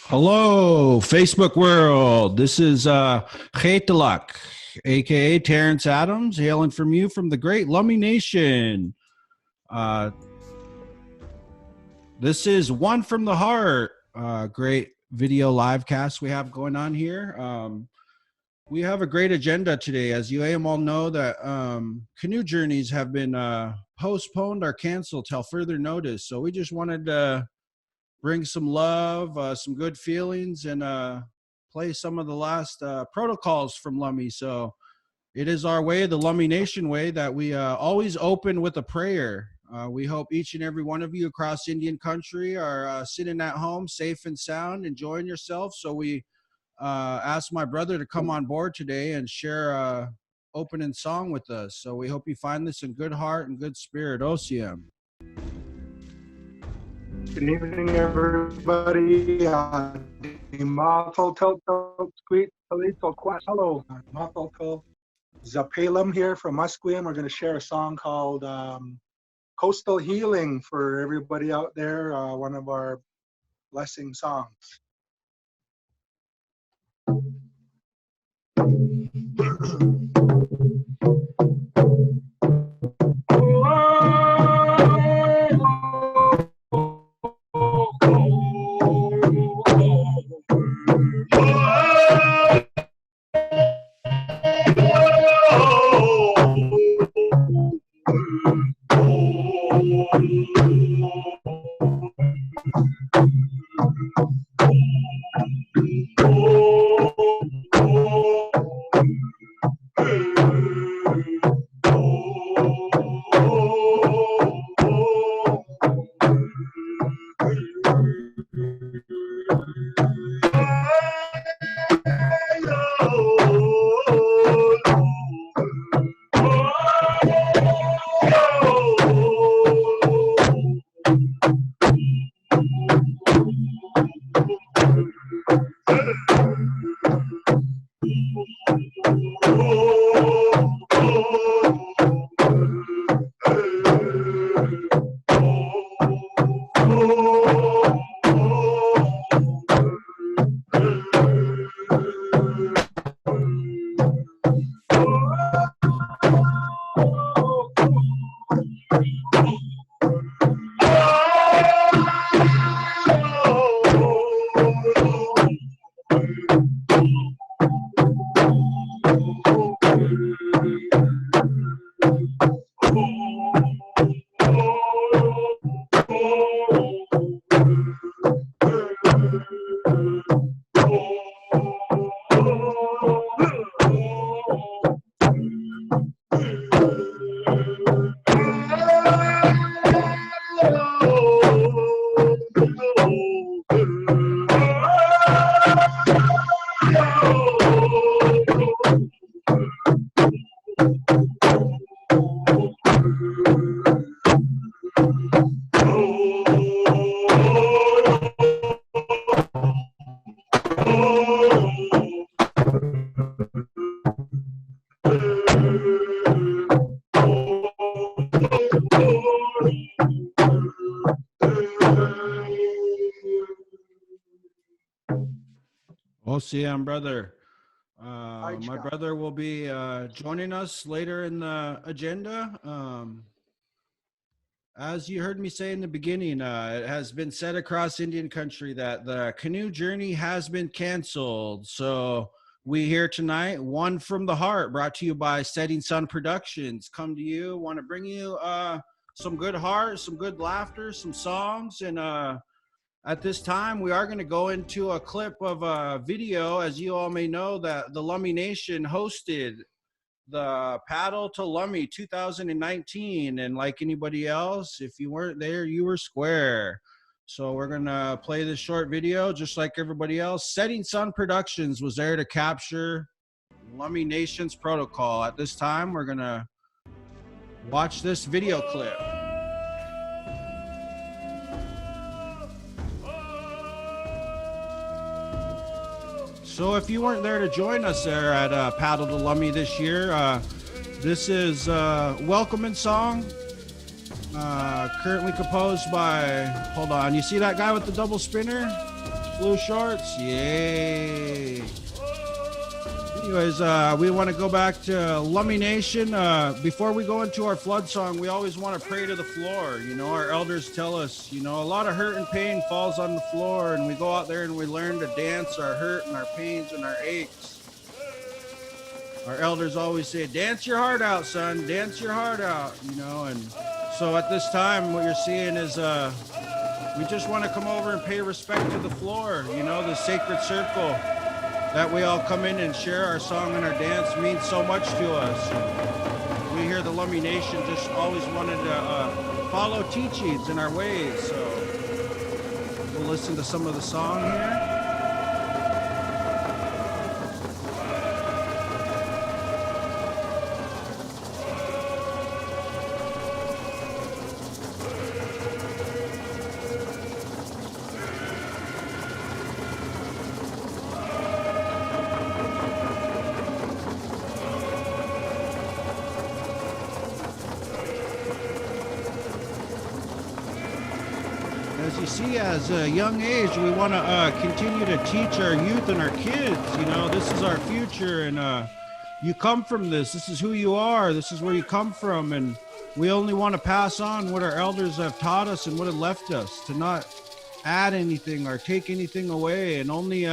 Hello, Facebook world. This is Getelak, aka Terrence Adams, hailing from you from the great Lummi Nation. Uh, this is One from the Heart. Great video live cast we have going on here. We have a great agenda today. As you all know, that canoe journeys have been postponed or canceled till further notice. So we just wanted to bring some love, some good feelings, and play some of the last protocols from Lummi. So it is our way, the Lummi Nation way, that we always open with a prayer. We hope each and every one of you across Indian country are sitting at home, safe and sound, enjoying yourself. So we asked my brother to come on board today and share opening song with us. So we hope you find this in good heart and good spirit. OCM. Good evening, everybody. Hello, Mathol Zapalam here from Musqueam. We're going to share a song called Coastal Healing for everybody out there, one of our blessing songs. OCM, brother. My brother will be joining us later in the agenda. As you heard me say in the beginning, it has been said across Indian country that the canoe journey has been canceled. So we here tonight, One from the Heart, brought to you by Setting Sun Productions. Come to you, want to bring you some good heart, some good laughter, some songs, and at this time, we are going to go into a clip of a video. As you all may know, that the Lummi Nation hosted the Paddle to Lummi 2019. And like anybody else, if you weren't there, you were square. So we're going to play this short video just like everybody else. Setting Sun Productions was there to capture Lummi Nation's protocol. At this time, we're going to watch this video clip. So if you weren't there to join us there at Paddle to Lummi this year, this is Welcoming Song, currently composed by, hold on, you see that guy with the double spinner? Blue shorts? Yay. Anyways, we want to go back to Lummi Nation. Before we go into our flood song, we always want to pray to the floor. You know, our elders tell us, you know, a lot of hurt and pain falls on the floor, and we go out there and we learn to dance our hurt and our pains and our aches. Our elders always say, dance your heart out, son, dance your heart out, you know. And so at this time, what you're seeing is we just want to come over and pay respect to the floor, you know, the sacred circle that we all come in and share our song and our dance means so much to us. We here, the Lummi Nation, just always wanted to follow teachings in our ways. So we'll listen to some of the song here. As you see, as a young age, we want to continue to teach our youth and our kids. You know, this is our future, and you come from this. This is who you are. This is where you come from, and we only want to pass on what our elders have taught us and what have left us, to not add anything or take anything away, and only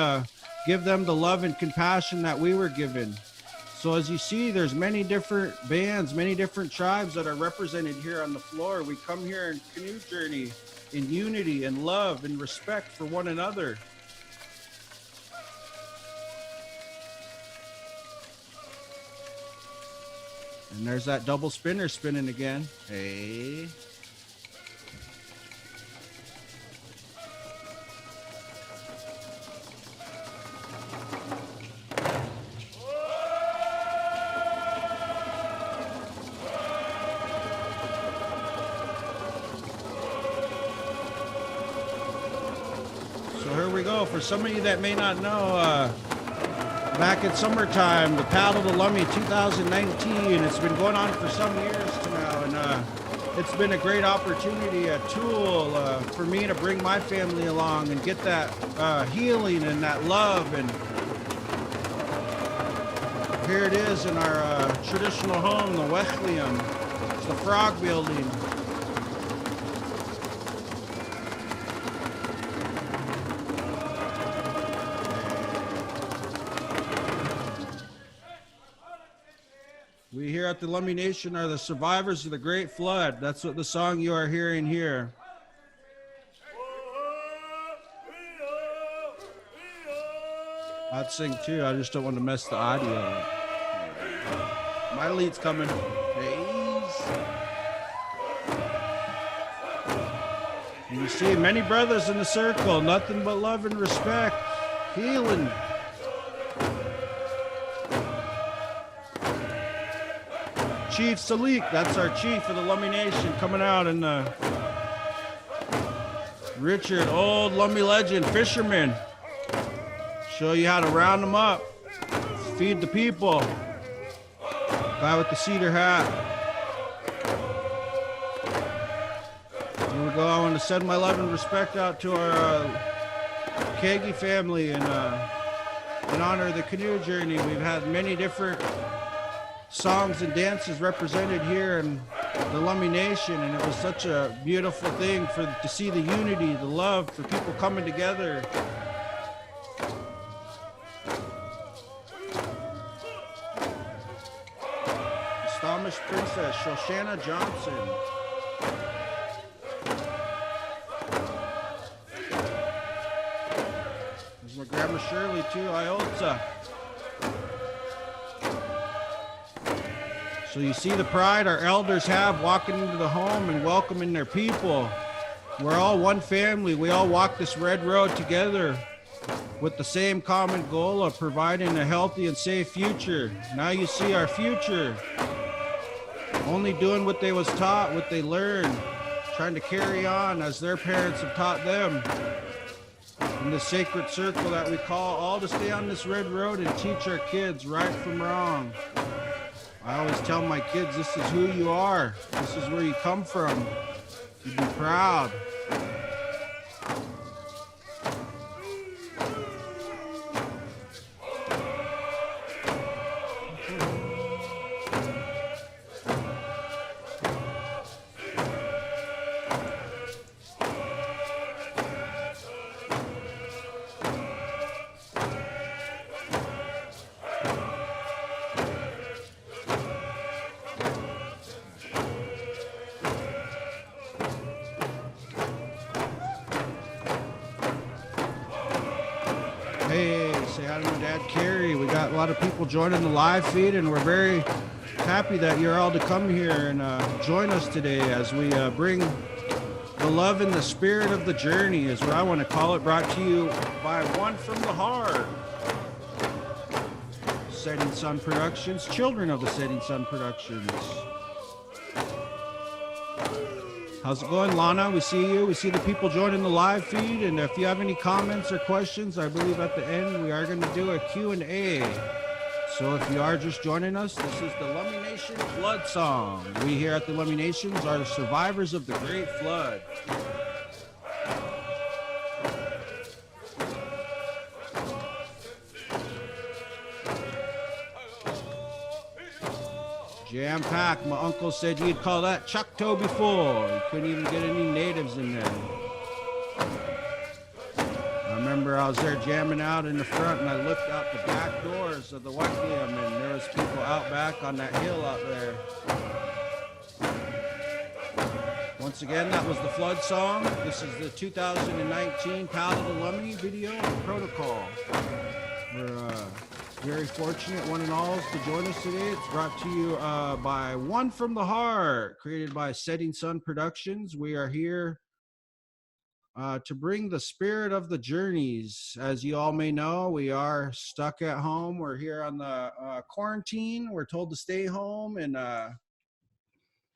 give them the love and compassion that we were given. So as you see, there's many different bands, many different tribes that are represented here on the floor. We come here in Canoe Journey in unity and love and respect for one another. And there's that double spinner spinning again. Hey. So here we go. For some of you that may not know, back in summertime, the Paddle to Lummi 2019, it's been going on for some years to now, and it's been a great opportunity, a tool for me to bring my family along and get that healing and that love. And here it is in our traditional home, the Wechlium. It's the frog building. We here at the Lummi Nation are the survivors of the Great Flood. That's what the song you are hearing here. I'd sing too, I just don't want to mess the audio up. My lead's coming. And you see many brothers in the circle, nothing but love and respect, healing. Chief Salik, that's our chief of the Lummi Nation, coming out, and Richard, old Lummi legend, fisherman. Show you how to round them up, feed the people. Guy with the cedar hat. Here we go. I want to send my love and respect out to our Kagi family, and in honor of the Canoe Journey. We've had many different songs and dances represented here in the Lummi Nation, and it was such a beautiful thing to see the unity, the love, for people coming together. The Squamish Princess, Shoshana Johnson. There's my Grandma Shirley too, Iota. So you see the pride our elders have walking into the home and welcoming their people. We're all one family. We all walk this red road together with the same common goal of providing a healthy and safe future. Now you see our future. Only doing what they was taught, what they learned, trying to carry on as their parents have taught them. In the sacred circle that we call all to stay on this red road and teach our kids right from wrong. I always tell my kids, this is who you are. This is where you come from. You be proud. Hey, say hi to my dad, Carrie. We got a lot of people joining the live feed, and we're very happy that you're all to come here and join us today as we bring the love and the spirit of the journey, is what I want to call it, brought to you by One from the Heart. Setting Sun Productions, children of the Setting Sun Productions. How's it going, Lana? We see you. We see the people joining the live feed. And if you have any comments or questions, I believe at the end we are going to do a Q&A. So if you are just joining us, this is the Lummi Nation Flood Song. We here at the Lummi Nations are the survivors of the Great Flood. Jam packed. My uncle said you'd call that Choctaw before. You couldn't even get any natives in there. I remember I was there jamming out in the front, and I looked out the back doors of the Wakiam, and there was people out back on that hill out there. Once again, that was the Flood Song. This is the 2019 Paladin Lummi video protocol. We're very fortunate, one and all, to join us today. It's brought to you by One from the Heart, created by Setting Sun Productions. We are here to bring the spirit of the journeys. As you all may know, we are stuck at home. We're here on the quarantine. We're told to stay home, and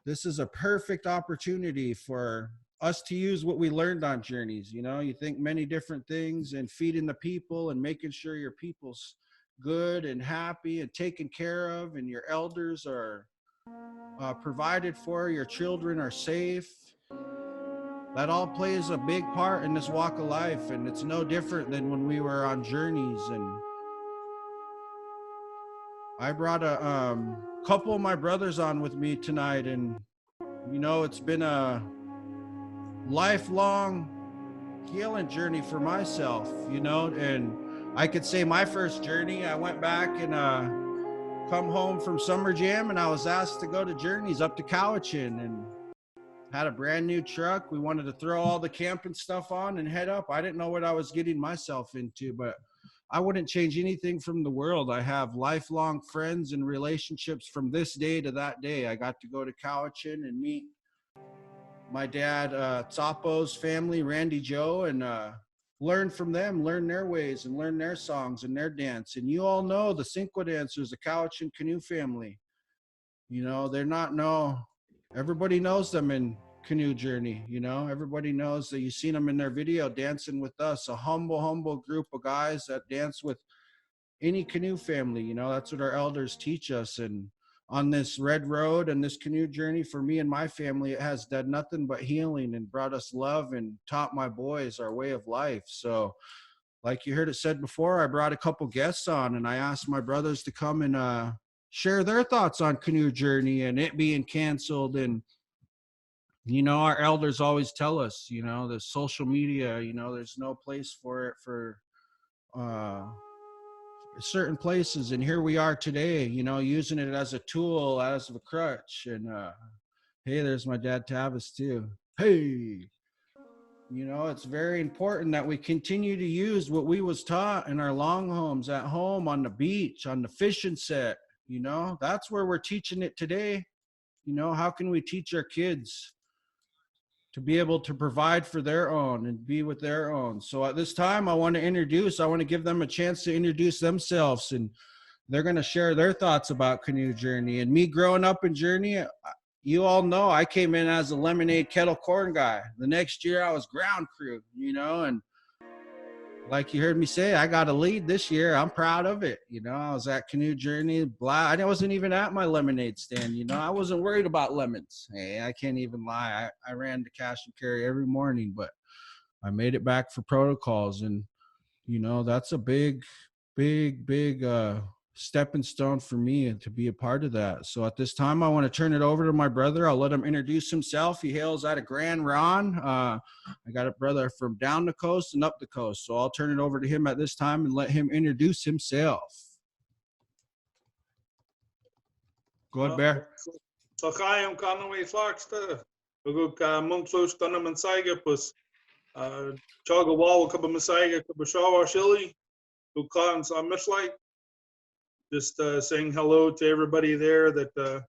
this is a perfect opportunity for us to use what we learned on journeys. You know, you think many different things, and feeding the people and making sure your people's good and happy and taken care of, and your elders are provided for, your children are safe. That all plays a big part in this walk of life, and it's no different than when we were on journeys. And I brought a couple of my brothers on with me tonight, and you know, it's been a lifelong healing journey for myself, you know. And I could say my first journey, I went back and come home from summer jam, and I was asked to go to journeys up to Cowichan, and had a brand new truck. We wanted to throw all the camping stuff on and head up. I didn't know what I was getting myself into, but I wouldn't change anything from the world. I have lifelong friends and relationships from this day to that day. I got to go to Cowichan and meet my dad, Tsapo's family, Randy Joe, and learn from them, learn their ways, and learn their songs and their dance. And you all know the Cinque dancers, the Cowichan Canoe family. You know, they're not everybody knows them in Canoe Journey. You know, everybody knows that you've seen them in their video dancing with us, a humble group of guys that dance with any canoe family. You know, that's what our elders teach us. And on this red road and this canoe journey for me and my family, it has done nothing but healing and brought us love and taught my boys our way of life. So like you heard it said before, I brought a couple guests on, and I asked my brothers to come and share their thoughts on Canoe Journey and it being canceled. And you know, our elders always tell us, you know, the social media, you know, there's no place for it for certain places. And here we are today, you know, using it as a tool, as a crutch. And hey, there's my dad Tavis too. Hey, you know, it's very important that we continue to use what we was taught in our long homes, at home, on the beach, on the fishing set. You know, that's where we're teaching it today. You know, how can we teach our kids to be able to provide for their own and be with their own? So at this time, I want to give them a chance to introduce themselves, and they're going to share their thoughts about Canoe Journey. And me growing up in Journey, you all know I came in as a lemonade kettle corn guy. The next year I was ground crew, you know, and like you heard me say, I got a lead this year. I'm proud of it. You know, I was at Canoe Journey. I wasn't even at my lemonade stand. You know, I wasn't worried about lemons. Hey, I can't even lie. I ran to cash and carry every morning, but I made it back for protocols. And, That's a big stepping stone for me to be a part of that. So at this time, I want to turn it over to my brother. I'll let him introduce himself. He hails out of Grand Ron. I got a brother from down the coast and up the coast. So I'll turn it over to him at this time and let him introduce himself. Go ahead, Bear. So hi, I'm Canoe Foxta. Uguk Mumsos Tana Mansaiga Pus Chaga Wall Kuba Masaiga Kubashawa Shili, who cons on Mishlike. Just saying hello to everybody there, that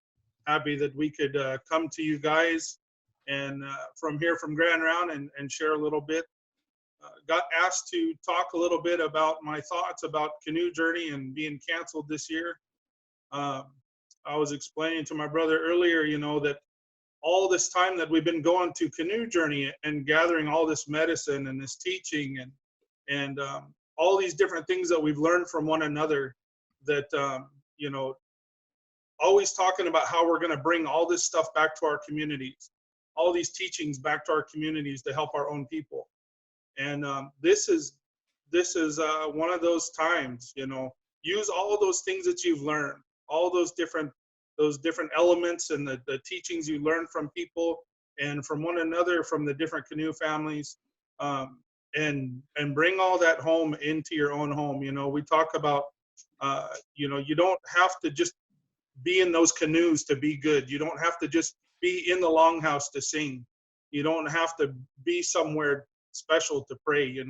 happy that we could come to you guys and from here from Grand Round and share a little bit. Got asked to talk a little bit about my thoughts about Canoe Journey and being canceled this year. I was explaining to my brother earlier, that all this time that we've been going to Canoe Journey and gathering all this medicine and this teaching and all these different things that we've learned from one another, that, always talking about how we're going to bring all this stuff back to our communities, all these teachings back to our communities to help our own people. And this is one of those times, use all of those things that you've learned, all those different elements and the teachings you learn from people and from one another, from the different canoe families, and bring all that home into your own home. We talk about, you don't have to just be in those canoes to be good. You don't have to just be in the longhouse to sing. You don't have to be somewhere special to pray. These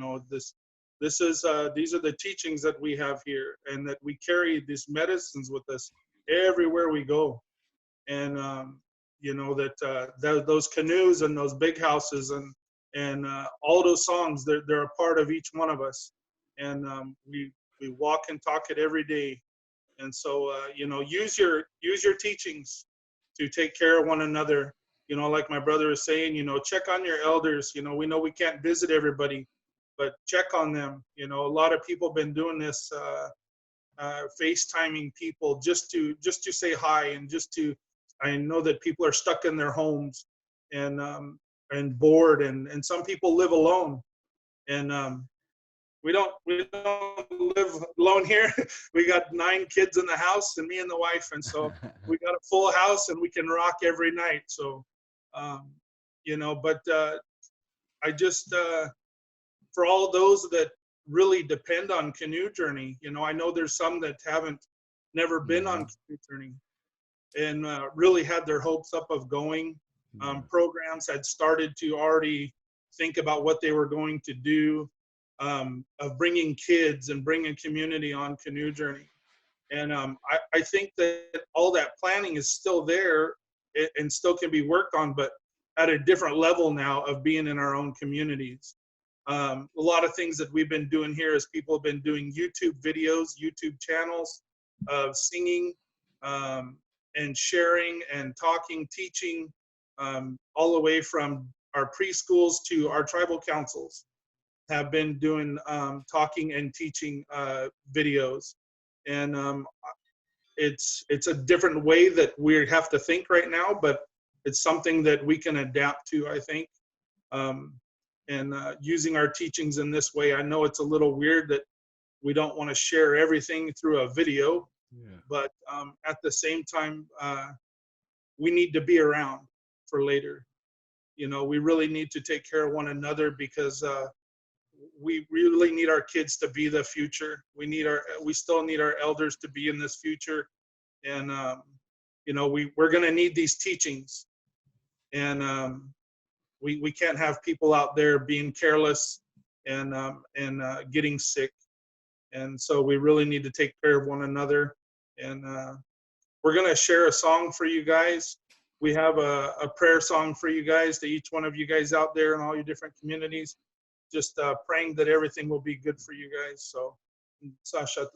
are the teachings that we have here, and that we carry these medicines with us everywhere we go. And those canoes and those big houses and all those songs, they're a part of each one of us. And we walk and talk it every day. And so use your teachings to take care of one another. Like my brother is saying, check on your elders. We know we can't visit everybody, but check on them. A lot of people have been doing this, FaceTiming people just to say hi, and I know that people are stuck in their homes and bored, and some people live alone, and we don't live alone here. We got 9 kids in the house and me and the wife, and so we got a full house and we can rock every night. So but I just for all those that really depend on Canoe Journey, I know there's some that never been on Canoe Journey and really had their hopes up of going. Programs had started to already think about what they were going to do, of bringing kids and bringing community on Canoe Journey. And I think that all that planning is still there and still can be worked on, but at a different level now of being in our own communities. A lot of things that we've been doing here is people have been doing YouTube videos, YouTube channels of singing and sharing and talking, teaching, all the way from our preschools to our tribal councils have been doing talking and teaching videos. And it's a different way that we have to think right now, but it's something that we can adapt to, I think. And using our teachings in this way, I know it's a little weird that we don't want to share everything through a video, but at the same time, we need to be around for later. We really need to take care of one another, because we really need our kids to be the future. We still need our elders to be in this future. And, we're going to need these teachings. And we can't have people out there being careless and getting sick. And so we really need to take care of one another. And we're going to share a song for you guys. We have a prayer song for you guys, to each one of you guys out there in all your different communities. Just praying that everything will be good for you guys. So, Sasha,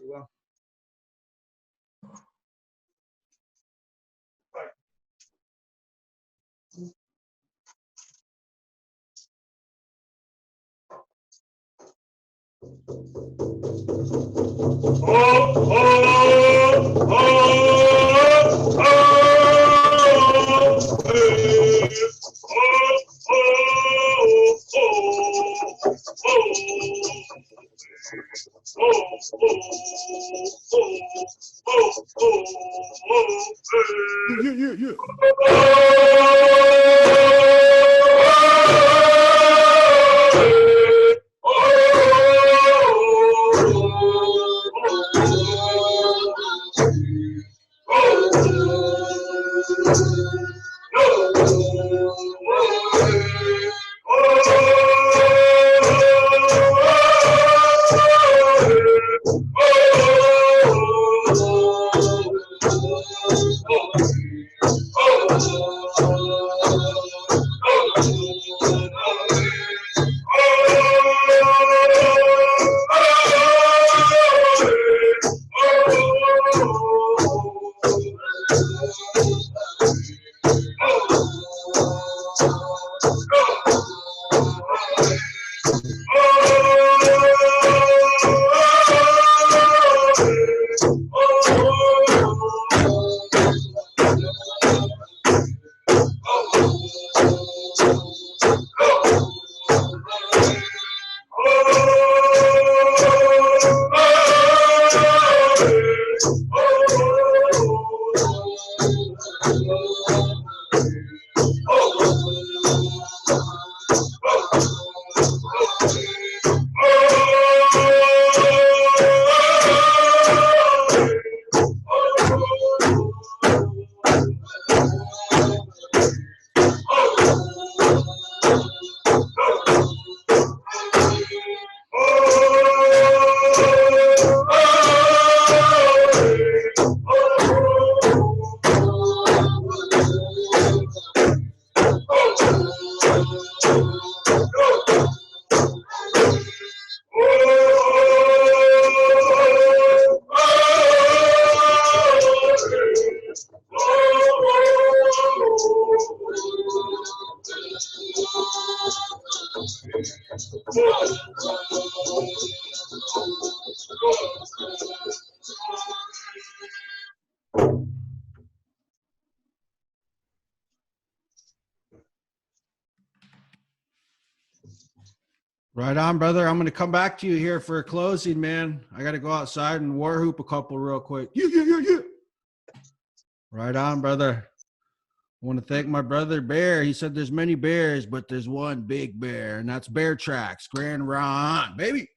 Yeah, yeah, yeah. Right on, brother. I'm going to come back to you here for a closing, man. I got to go outside and war hoop a couple real quick. Yeah, yeah, yeah, yeah. Right on, brother. I want to thank my brother Bear. He said there's many bears, but there's one big bear, and that's Bear Tracks, Grand Ron, baby.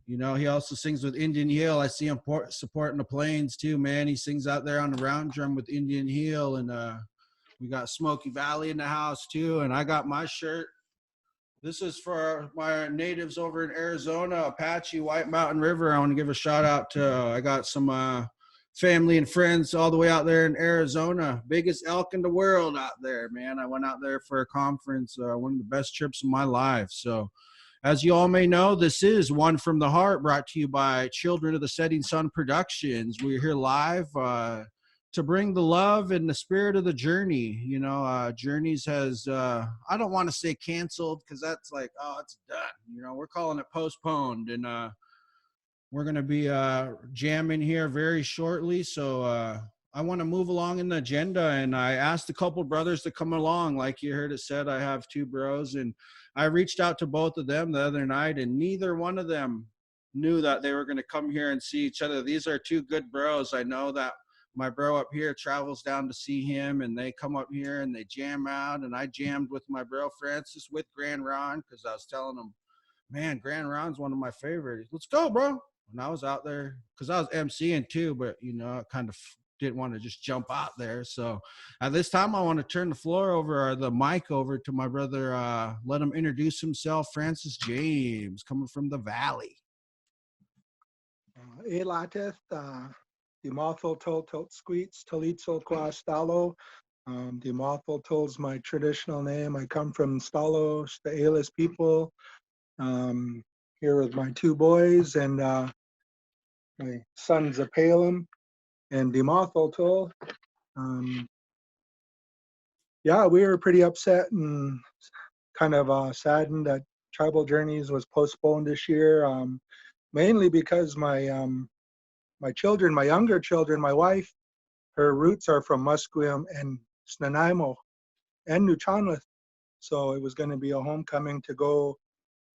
You know, he also sings with Indian Hill. I see him supporting the Plains too, man. He sings out there on the round drum with Indian Hill, and we got Smoky Valley in the house too, and I got my shirt. This is for my natives over in Arizona, Apache, White Mountain River. I want to give a shout out to, I got some family and friends all the way out there in Arizona. Biggest elk in the world out there, man. I went out there for a conference, one of the best trips of my life. So as you all may know, this is One from the Heart, brought to you by Children of the Setting Sun Productions. We're here live to bring the love and the spirit of the journey. You know, Journeys has, I don't want to say canceled because that's like, oh, it's done. You know, we're calling it postponed. And we're going to be jamming here very shortly. So I want to move along in the agenda. And I asked a couple brothers to come along. Like you heard it said, I have two bros. And I reached out to both of them the other night, and neither one of them knew that they were going to come here and see each other. These are two good bros. I know that my bro up here travels down to see him, and they come up here and they jam out. And I jammed with my bro Francis with Grand Ron because I was telling him, man, Grand Ron's one of my favorites. Let's go, bro. And I was out there because I was emceeing too, but you know, I kind of didn't want to just jump out there. So at this time, I want to turn the floor over, or the mic over, to my brother. Let him introduce himself, Francis James, coming from the Valley. Elateth, Dimathol Tol Tot Squeets, Talitzel Qua Stalo. Dimathol Tol's my traditional name. I come from Stalos, the Alis people. Here with my two boys and my son Zapalem and Dimathol Tol. Yeah, we were pretty upset and kind of saddened that Tribal Journeys was postponed this year, mainly because my children, my younger children, my wife, her roots are from Musqueam and Snanaimo and New Chonlith. So it was going to be a homecoming to go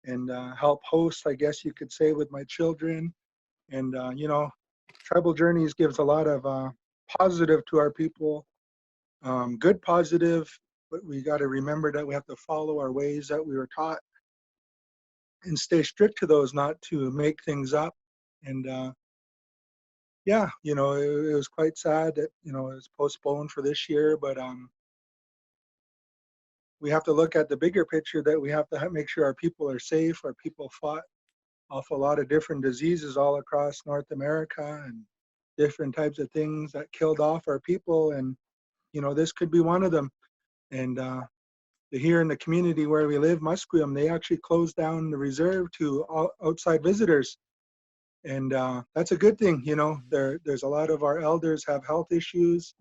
and help host, I guess you could say, with my children. And, Tribal Journeys gives a lot of positive to our people, good positive, but we got to remember that we have to follow our ways that we were taught and stay strict to those, not to make things up. And yeah, it was quite sad that, it was postponed for this year, but we have to look at the bigger picture, that we have to make sure our people are safe. Our people fought off a lot of different diseases all across North America, and different types of things that killed off our people. And, this could be one of them. And here in the community where we live, Musqueam, they actually closed down the reserve to outside visitors. And that's a good thing. There's a lot of our elders have health issues.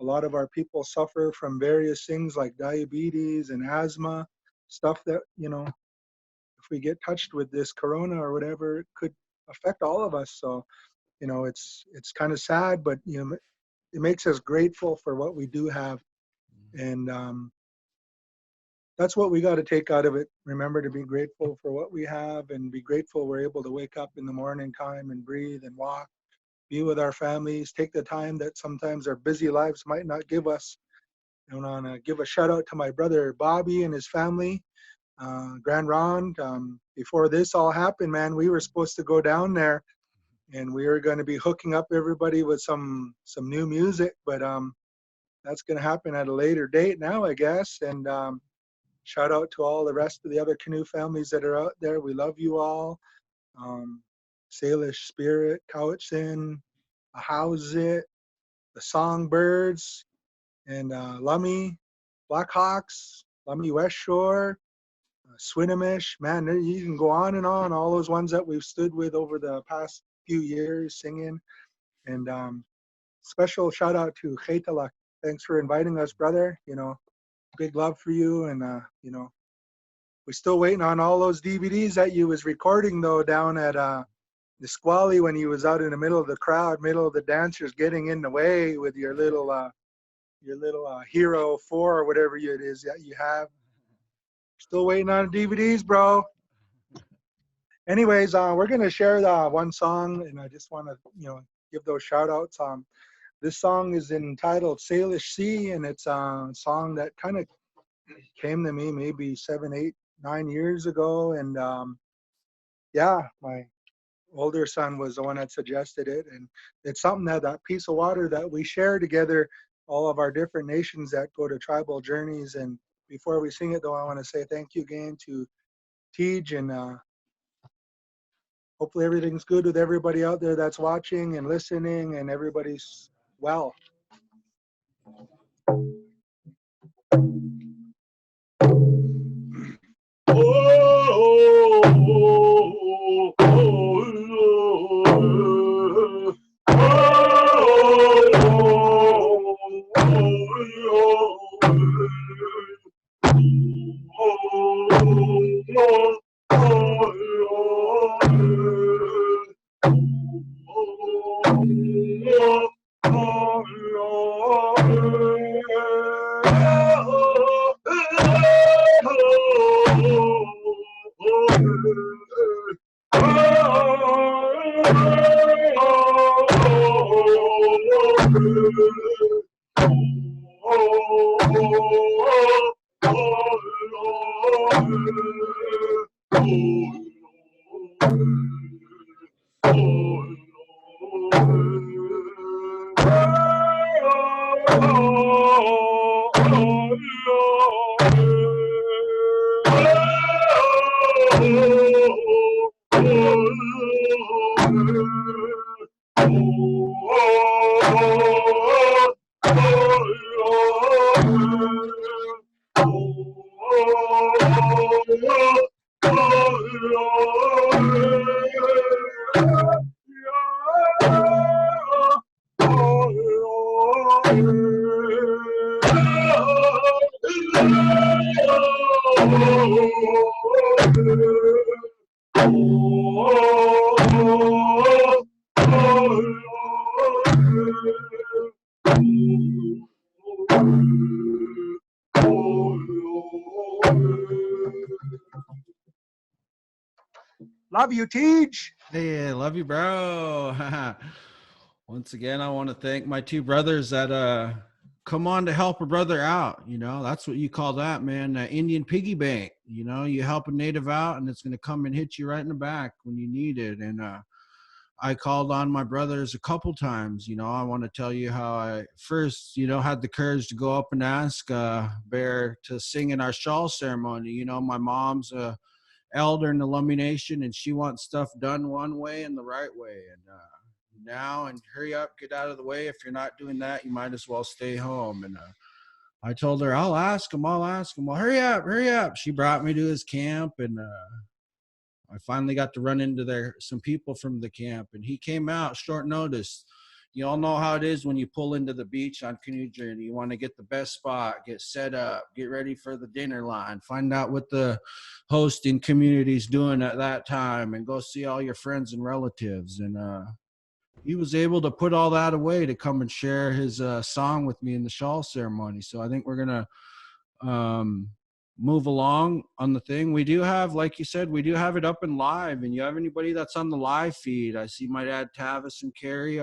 A lot of our people suffer from various things like diabetes and asthma, stuff that, if we get touched with this corona or whatever, it could affect all of us. So, it's kind of sad, but, it makes us grateful for what we do have. And that's what we got to take out of it. Remember to be grateful for what we have, and be grateful we're able to wake up in the morning time and breathe and walk, be with our families, take the time that sometimes our busy lives might not give us. I want to give a shout out to my brother Bobby and his family, Grand Ron. Before this all happened, man, we were supposed to go down there, and we were going to be hooking up everybody with some new music, but that's going to happen at a later date now, I guess. And shout out to all the rest of the other Canoe families that are out there. We love you all. Salish Spirit, Cowichan, Howzit, the Songbirds, and Lummi, Blackhawks, Lummi West Shore, Swinomish. Man, you can go on and on. All those ones that we've stood with over the past few years singing. And special shout out to Chaitalak. Thanks for inviting us, brother. Big love for you. And, we're still waiting on all those DVDs that you was recording, though, down at Nisqually, when you was out in the middle of the crowd, middle of the dancers, getting in the way with your little Hero 4 or whatever it is that you have. Still waiting on DVDs, bro. Anyways, we're going to share one song, and I just want to, give those shout outs. This song is entitled Salish Sea, and it's a song that kind of came to me maybe 7, 8, 9 years ago. And yeah, my older son was the one that suggested it. And it's something that piece of water that we share together, all of our different nations that go to Tribal Journeys. And before we sing it, though, I want to say thank you again to Tej, and hopefully everything's good with everybody out there that's watching and listening, and everybody's well. Love you, Teej. Hey, love you, bro. Once again, I want to thank my two brothers that come on to help a brother out. You know, that's what you call that, man. Indian piggy bank. You know, you help a native out, and it's going to come and hit you right in the back when you need it. And I called on my brothers a couple times. You know, I want to tell you how I first, you know, had the courage to go up and ask Bear to sing in our shawl ceremony. You know, my mom's elder in the Lummi Nation, and she wants stuff done one way and the right way. And now, and hurry up, get out of the way. If you're not doing that, you might as well stay home. And I told her, I'll ask him. Well, hurry up, hurry up. She brought me to his camp, and I finally got to run into some people from the camp, and he came out short notice. You all know how it is when you pull into the beach on Canoe Journey. You want to get the best spot, get set up, get ready for the dinner line, find out what the hosting community is doing at that time, and go see all your friends and relatives. And he was able to put all that away to come and share his song with me in the shawl ceremony. So I think we're going to move along on the thing. We do have, like you said, we do have it up and live. And you have anybody that's on the live feed. I see my dad Tavis and Carrie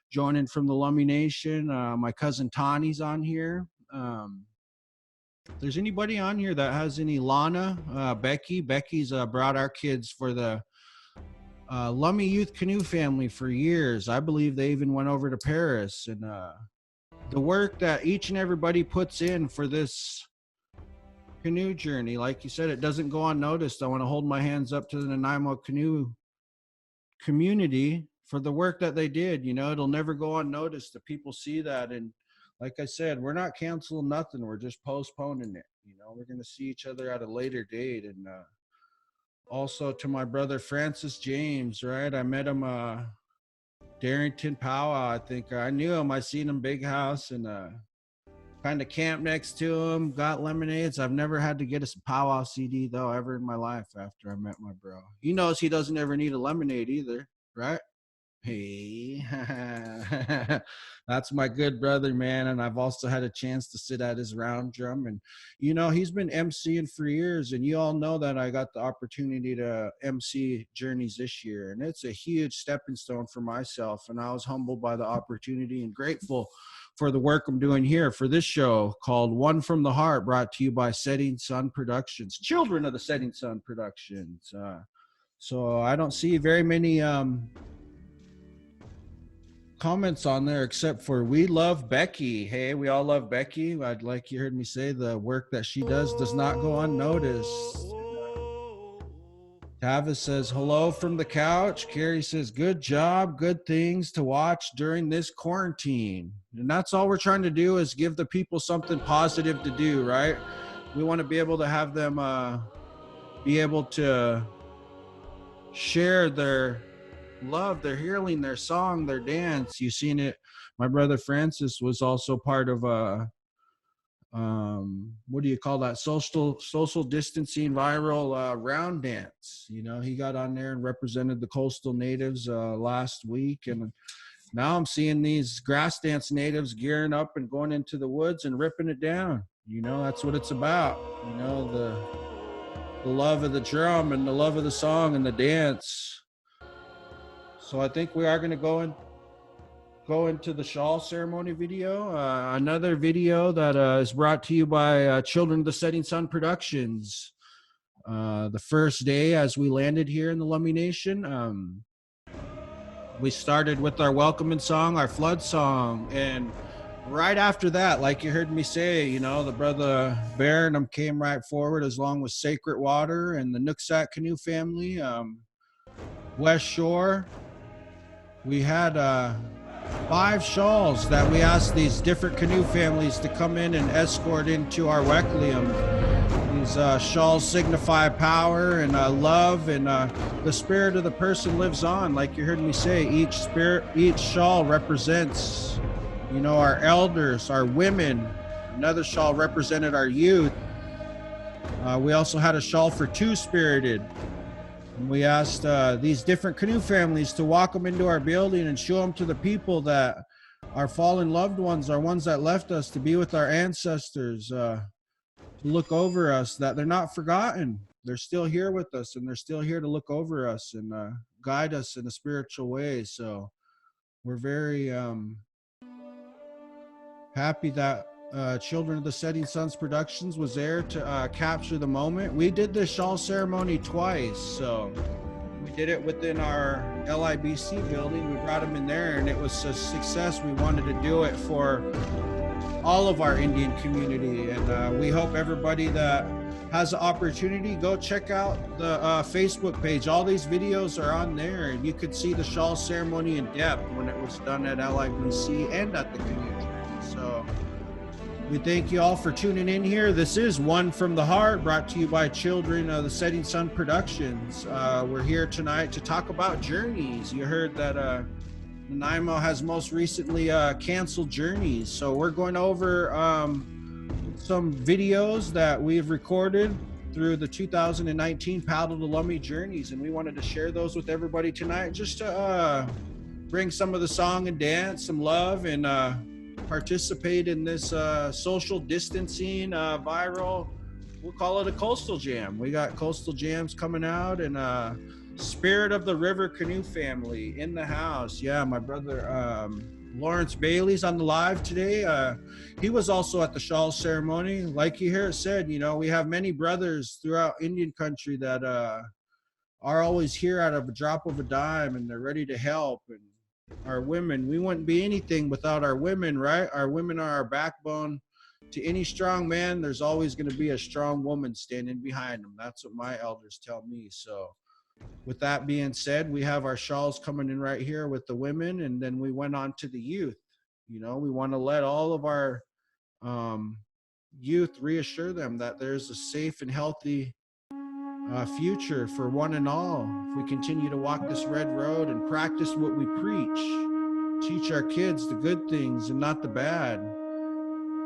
joining from the Lummi Nation. My cousin Tani's on here. If there's anybody on here that has any, Lana, Becky's brought our kids for the Lummi Youth Canoe family for years. I believe they even went over to Paris. And the work that each and everybody puts in for this canoe journey, like you said, it doesn't go unnoticed. I want to hold my hands up to the Nanaimo canoe community for the work that they did. You know, it'll never go unnoticed. The people see that. And like I said, we're not canceling nothing. We're just postponing it. You know, we're going to see each other at a later date. And also to my brother Francis James, right? I met him Darrington Powwow. I think I knew him. I seen him big house, and kind of camped next to him, got lemonades. I've never had to get a powwow CD though ever in my life after I met my bro. He knows he doesn't ever need a lemonade either, right? Hey, that's my good brother, man. And I've also had a chance to sit at his round drum. And, you know, he's been MCing for years. And you all know that I got the opportunity to MC Journeys this year. And it's a huge stepping stone for myself. And I was humbled by the opportunity and grateful for the work I'm doing here for this show called One from the Heart, brought to you by Setting Sun Productions, children of the Setting Sun Productions. So I don't see very many comments on there except for we love Becky. Hey, we all love Becky. I'd like you heard me say the work that she does not go unnoticed. Tavis says hello from the couch. Carrie says good job, good things to watch during this quarantine. And that's all we're trying to do, is give the people something positive to do, right? We want to be able to have them be able to share their love, their healing, their song, their dance. You've seen it. My brother Francis was also part of what do you call that, social distancing viral round dance. You know, he got on there and represented the coastal natives last week, and now I'm seeing these grass dance natives gearing up and going into the woods and ripping it down. You know, that's what it's about. You know, the love of the drum and the love of the song and the dance. So I think we are going to go into the shawl ceremony video. Another video that is brought to you by Children of the Setting Sun Productions. The first day as we landed here in the Lummi Nation, we started with our welcoming song, our flood song. And right after that, like you heard me say, you know, the brother Bear and them came right forward, as long with Sacred Water and the Nooksack Canoe family, West Shore. We had 5 shawls that we asked these different canoe families to come in and escort into our Wecklium. These shawls signify power and love, and the spirit of the person lives on. Like you heard me say, each shawl represents, you know, our elders, our women. Another shawl represented our youth. We also had a shawl for Two-Spirited. And we asked these different canoe families to walk them into our building and show them to the people that our fallen loved ones are ones that left us to be with our ancestors, to look over us, that they're not forgotten. they're still here with us, and they're still here to look over us and guide us in a spiritual way. So we're very happy that Children of the Setting Suns Productions was there to capture the moment. We did the shawl ceremony twice, so we did it within our LIBC building. We brought them in there, and it was a success. We wanted to do it for all of our Indian community, and we hope everybody that has the opportunity, go check out the Facebook page. All these videos are on there, and you could see the shawl ceremony in depth when it was done at LIBC and at the Canoe Journey. So we thank you all for tuning in here. This is One from the Heart, brought to you by Children of the Setting Sun Productions. We're here tonight to talk about journeys. You heard that Nanaimo has most recently canceled journeys. So we're going over some videos that we've recorded through the 2019 Paddle to Lummi journeys, and we wanted to share those with everybody tonight, just to bring some of the song and dance, some love, and participate in this social distancing viral, we'll call it a coastal jam. We got coastal jams coming out, and Spirit of the River Canoe family in the house. Yeah, my brother Lawrence Bailey's on the live today. He was also at the shawl ceremony. Like you hear it said, you know, we have many brothers throughout Indian country that are always here at a drop of a dime, and they're ready to help. And our women, we wouldn't be anything without our women, right? Our women are our backbone. To any strong man, there's always going to be a strong woman standing behind him. That's what my elders tell me. So with that being said, we have our shawls coming in right here with the women, and then we went on to the youth. You know, we want to let all of our youth reassure them that there's a safe and healthy future for one and all. If we continue to walk this red road and practice what we preach, teach our kids the good things and not the bad.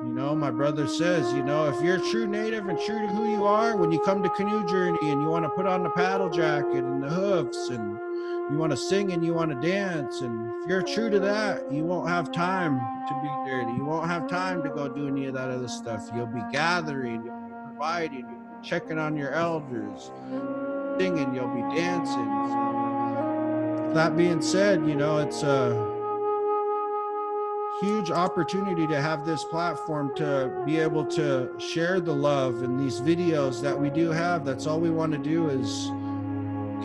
You know, my brother says, you know, if you're a true native and true to who you are, when you come to Canoe Journey and you want to put on the paddle jacket and the hoofs, and you want to sing and you want to dance, and if you're true to that, you won't have time to be dirty. You won't have time to go do any of that other stuff. You'll be gathering, you'll be providing, you'll be checking on your elders, singing, you'll be dancing. So, that being said, you know, it's a huge opportunity to have this platform to be able to share the love in these videos that we do have. That's all we want to do, is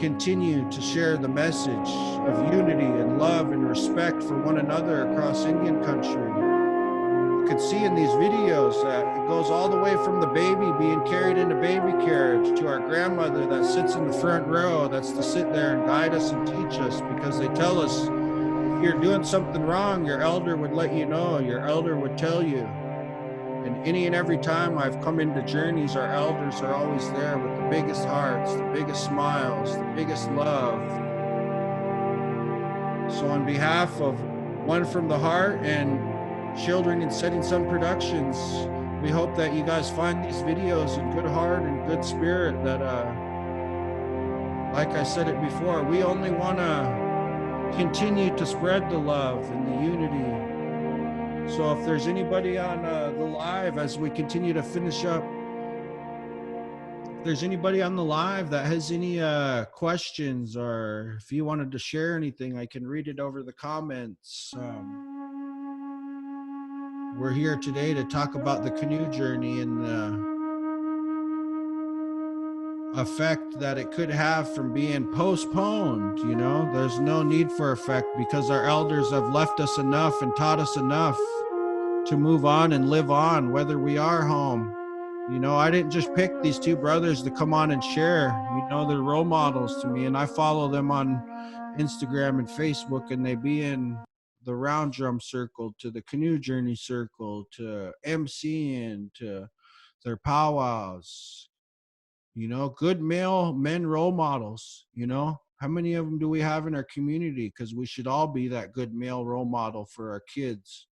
continue to share the message of unity and love and respect for one another across Indian country. You can see in these videos that it goes all the way from the baby being carried in a baby carriage to our grandmother that sits in the front row, that's to sit there and guide us and teach us, because they tell us, if you're doing something wrong, your elder would let you know, your elder would tell you. And any and every time I've come into journeys, our elders are always there with the biggest hearts, the biggest smiles, the biggest love. So on behalf of One from the Heart and Children in Setting Sun Productions, we hope that you guys find these videos in good heart and good spirit. That like I said it before, we only want to continue to spread the love and the unity. So if there's anybody on the live, as we continue to finish up, if there's anybody on the live that has any questions, or if you wanted to share anything, I can read it over the comments. We're here today to talk about the Canoe Journey and the effect that it could have from being postponed. You know, there's no need for effect, because our elders have left us enough and taught us enough to move on and live on, whether we are home. You know, I didn't just pick these two brothers to come on and share. You know, they're role models to me, and I follow them on Instagram and Facebook, and they be in the Round Drum Circle, to the Canoe Journey Circle, to MCing, to their powwows. You know, good male men role models. You know, how many of them do we have in our community? Because we should all be that good male role model for our kids.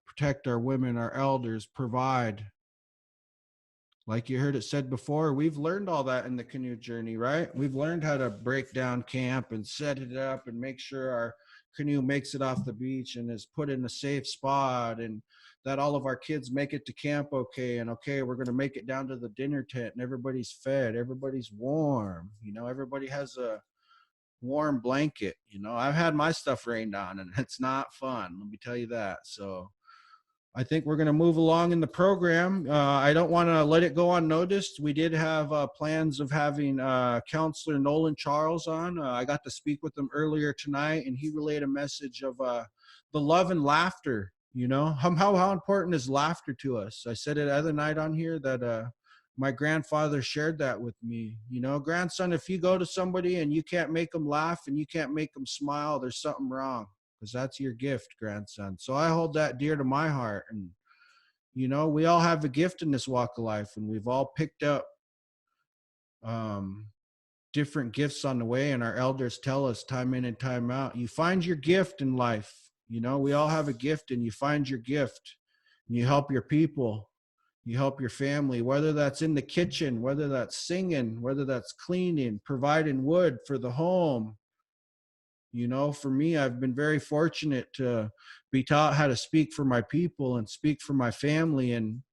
Protect our women, our elders, provide. like you heard it said before, we've learned all that in the canoe journey, right? We've learned how to break down camp and set it up and make sure our canoe makes it off the beach and is put in a safe spot, and that all of our kids make it to camp okay. And okay, we're going to make it down to the dinner tent and everybody's fed, everybody's warm, everybody has a warm blanket. I've had my stuff rained on and it's not fun, let me tell you that. So I think we're going to move along in the program. I don't want to let it go unnoticed. We did have plans of having Counselor Nolan Charles on. I got to speak with him earlier tonight, and he relayed a message of the love and laughter. How important is laughter to us? I said it the other night on here that my grandfather shared that with me. Grandson, if you go to somebody and you can't make them laugh and you can't make them smile, there's something wrong. Because that's your gift, grandson. So I hold that dear to my heart. And, we all have a gift in this walk of life, and we've all picked up different gifts on the way. And our elders tell us time in and time out, you find your gift in life. We all have a gift, and you find your gift and you help your people. You help your family, whether that's in the kitchen, whether that's singing, whether that's cleaning, providing wood for the home. For me, I've been very fortunate to be taught how to speak for my people and speak for my family. And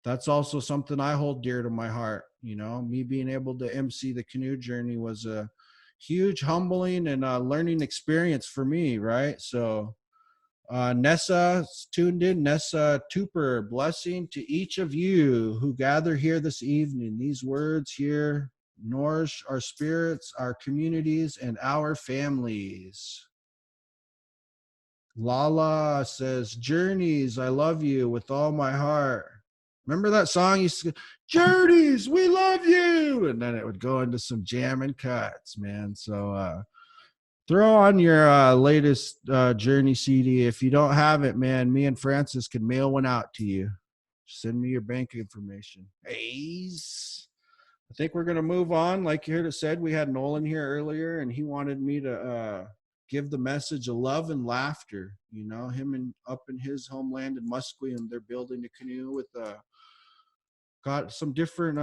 that's also something I hold dear to my heart. Me being able to MC the canoe journey was a huge humbling and learning experience for me, right? So Nessa's tuned in. Nessa Tupper, blessing to each of you who gather here this evening. These words here nourish our spirits, our communities, and our families. Lala says, Journeys, I love you with all my heart. Remember that song? You used to, Journeys, we love you. And then it would go into some jamming cuts, man. So throw on your latest Journey CD. If you don't have it, man, me and Francis can mail one out to you. Send me your bank information. I think we're going to move on. Like you heard it said, we had Nolan here earlier, and he wanted me to give the message of love and laughter. Him and up in his homeland in Musqueam, they're building a canoe with got some different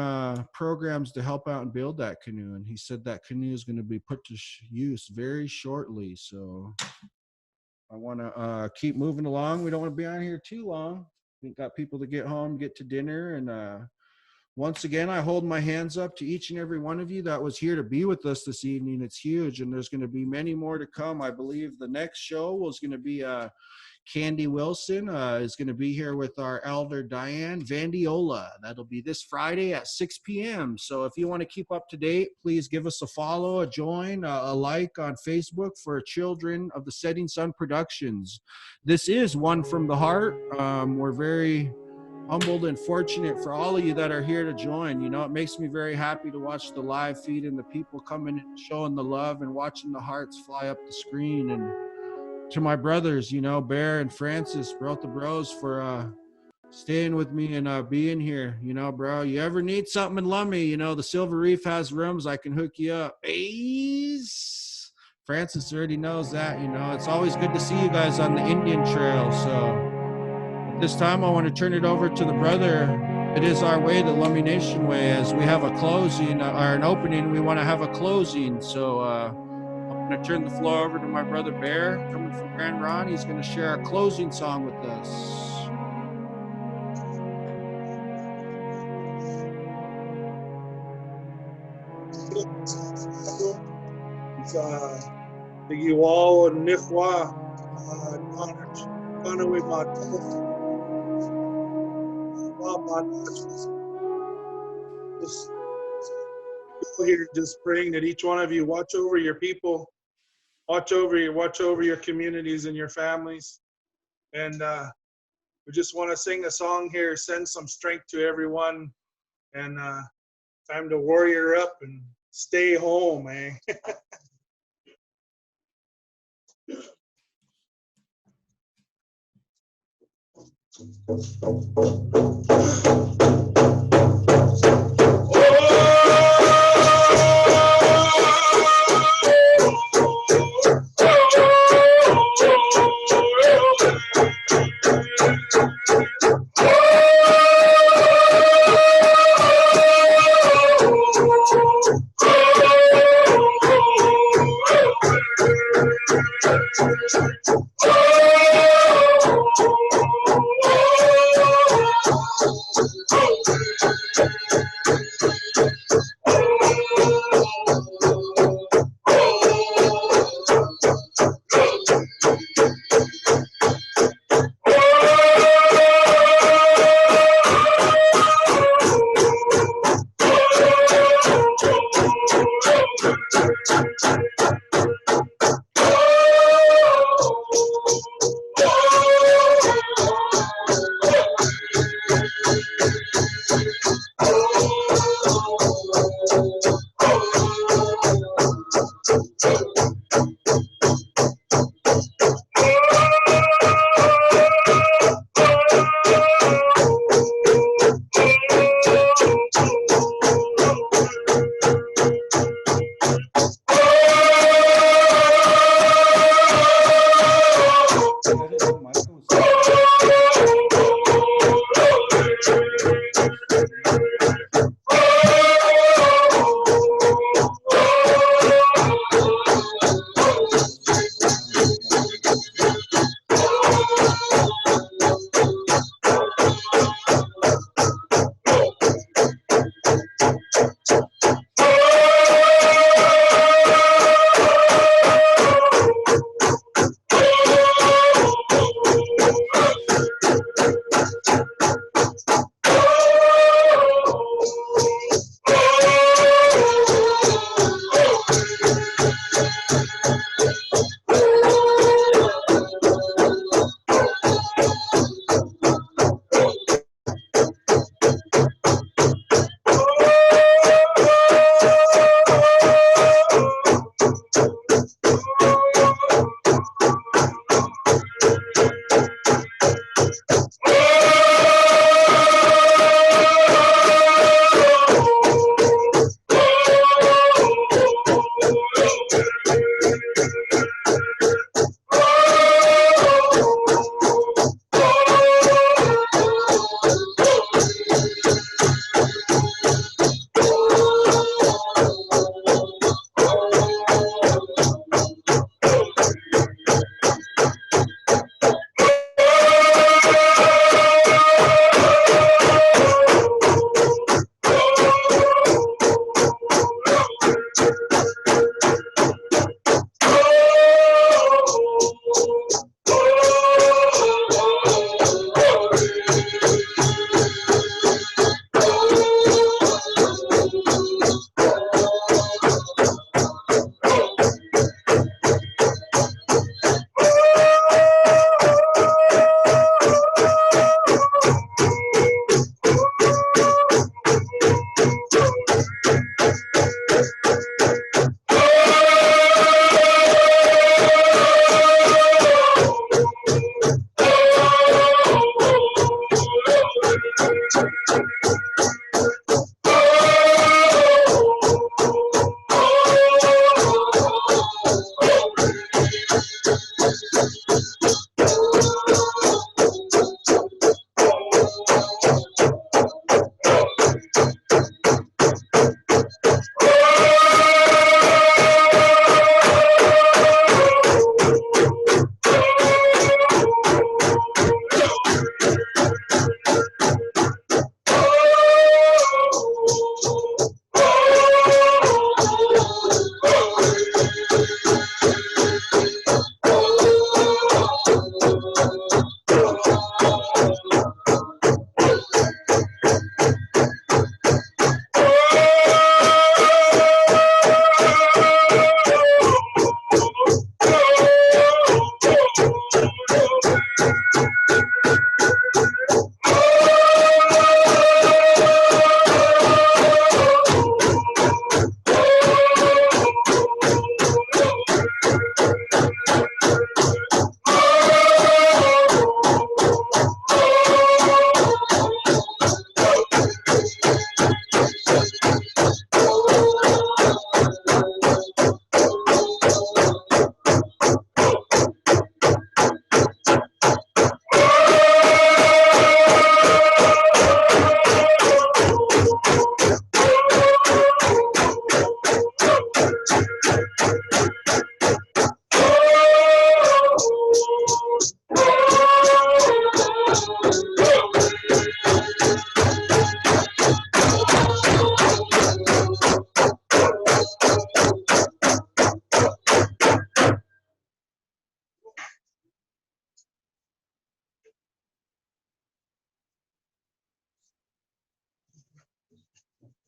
programs to help out and build that canoe. And he said that canoe is going to be put to use very shortly. So I want to keep moving along. We don't want to be on here too long. We've got people to get home, get to dinner, and once again, I hold my hands up to each and every one of you that was here to be with us this evening. It's huge, and there's going to be many more to come. I believe the next show was going to be Candy Wilson is going to be here with our elder Diane Vandiola. That'll be this Friday at 6 p.m. So if you want to keep up to date, please give us a follow, a join, a like on Facebook for Children of the Setting Sun Productions. This is One from the Heart. We're very humbled and fortunate for all of you that are here to join. It makes me very happy to watch the live feed and the people coming and showing the love and watching the hearts fly up the screen. And to my brothers, Bear and Francis, both the bros, for staying with me and being here. Bro, you ever need something in Lummi, the Silver Reef has rooms. I can hook you up. Francis already knows that. It's always good to see you guys on the Indian Trail. So this time I want to turn it over to the brother. It is our way, the Lummi Nation way, as we have a closing or an opening. We want to have a closing. So I'm going to turn the floor over to my brother Bear, coming from Grand Ron. He's going to share a closing song with us. You all and Nifwa, Canoe, just here, just praying that each one of you watch over your people, watch over your communities and your families, and we just want to sing a song here, send some strength to everyone, and time to warrior up and stay home, man.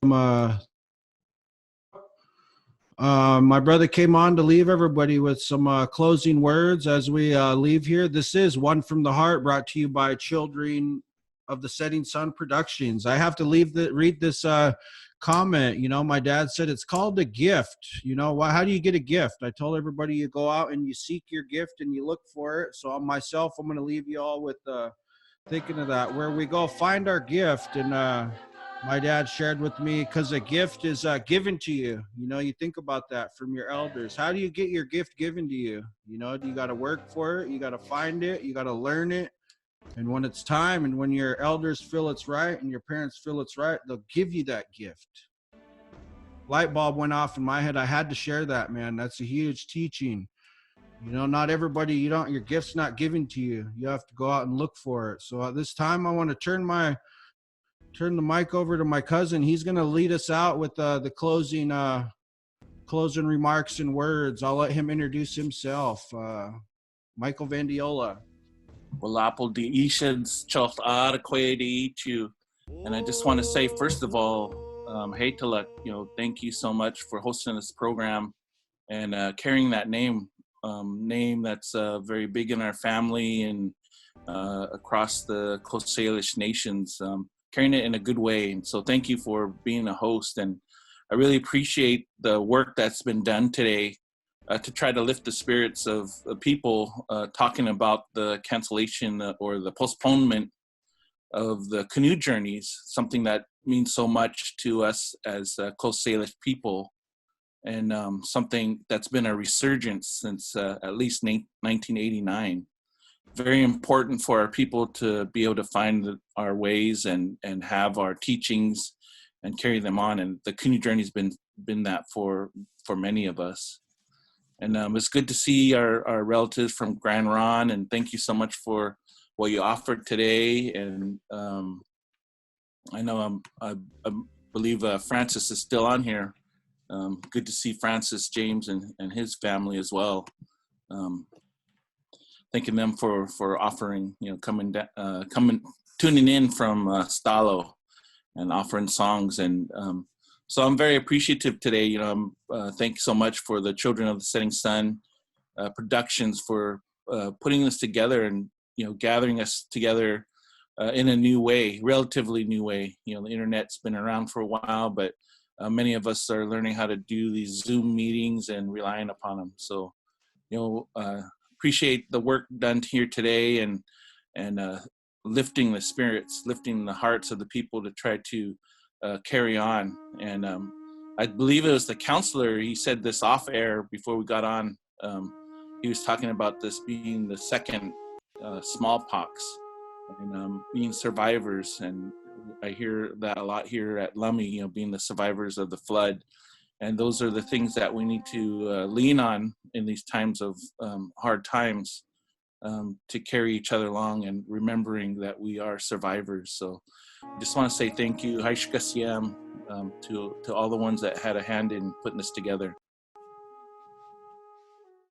My brother came on to leave everybody with some closing words as we leave here. This is One from the Heart, brought to you by Children of the Setting Sun Productions. I have to read this comment. You know, my dad said it's called a gift. You know, how do you get a gift? I told everybody you go out and you seek your gift and you look for it. So I'm going to leave you all with thinking of that, where we go find our gift. And my dad shared with me, because a gift is given to you. You know, you think about that from your elders. How do you get your gift given to you? You know, you got to work for it. You got to find it. You got to learn it. And when it's time, and when your elders feel it's right and your parents feel it's right, they'll give you that gift. Light bulb went off in my head. I had to share that, man. That's a huge teaching. You know, not everybody, your gift's not given to you. You have to go out and look for it. So at this time, I want to turn the mic over to my cousin. He's going to lead us out with the closing remarks and words. I'll let him introduce himself. Michael Vandiola. Walapol di ishans cholt ar kwe di ichu. And I just want to say, first of all, hey Taluk, thank you so much for hosting this program and carrying that name that's very big in our family and across the Coast Salish nations, carrying it in a good way. And so thank you for being a host. And I really appreciate the work that's been done today to try to lift the spirits of people, talking about the cancellation or the postponement of the canoe journeys, something that means so much to us as Coast Salish people, and something that's been a resurgence since at least 1989. Very important for our people to be able to find our ways and have our teachings and carry them on. And the canoe journey's been that for many of us. And it's good to see our relatives from Grand Ron, and thank you so much for what you offered today. And I know I believe Francis is still on here. Good to see Francis, James, and his family as well. Thanking them for offering, tuning in from Stalo and offering songs. And so I'm very appreciative today. Thank you so much for the Children of the Setting Sun Productions for putting this together and, gathering us together in a new way, relatively new way. The internet's been around for a while, but many of us are learning how to do these Zoom meetings and relying upon them. So, appreciate the work done here today and lifting the spirits, lifting the hearts of the people to try to carry on. And I believe it was the counselor, he said this off air before we got on. He was talking about this being the second smallpox and being survivors. And I hear that a lot here at Lummi, being the survivors of the flood. And those are the things that we need to lean on in these times of hard times, to carry each other along and remembering that we are survivors. So I just want to say thank you, to all the ones that had a hand in putting this together.